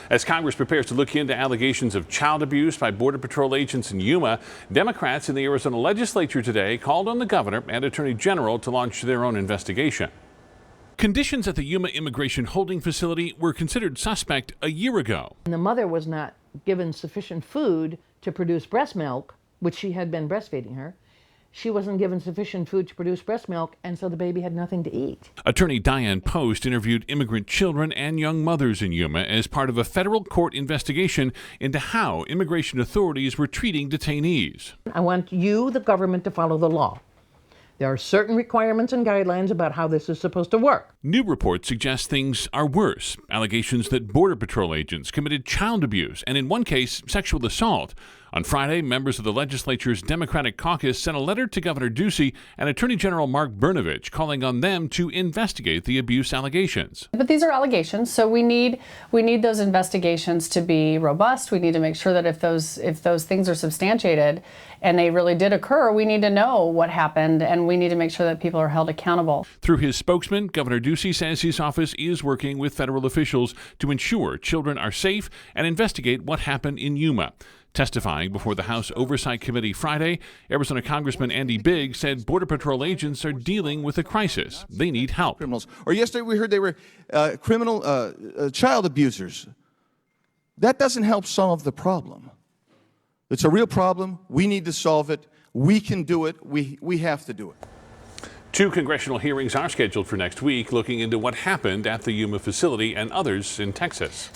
As Congress prepares to look into allegations of child abuse by Border Patrol agents in Yuma, Democrats in the Arizona legislature today called on the governor and attorney general to launch their own investigation. Conditions at the Yuma immigration holding facility were considered suspect a year ago. The mother was not given sufficient food to produce breast milk, which she had been breastfeeding her. She wasn't given sufficient food to produce breast milk, and so the baby had nothing to eat. Attorney Diane Post interviewed immigrant children and young mothers in Yuma as part of a federal court investigation into how immigration authorities were treating detainees. I want you, the government, to follow the law. There are certain requirements and guidelines about how this is supposed to work. New reports suggest things are worse. Allegations that Border Patrol agents committed child abuse and, in one case, sexual assault. On Friday, members of the legislature's Democratic caucus sent a letter to Governor Ducey and Attorney General Mark Brnovich calling on them to investigate the abuse allegations. But these are allegations, so we need those investigations to be robust. We need to make sure that if those things are substantiated and they really did occur, we need to know what happened, and we need to make sure that people are held accountable. Through his spokesman, Governor Ducey says his office is working with federal officials to ensure children are safe and investigate what happened in Yuma. Testifying before the House Oversight Committee Friday, Arizona Congressman Andy Biggs said Border Patrol agents are dealing with a crisis. They need help. Criminals. Or yesterday we heard they were child abusers. That doesn't help solve the problem. It's a real problem. We need to solve it. We can do it. We have to do it. 2 congressional hearings are scheduled for next week, looking into what happened at the Yuma facility and others in Texas.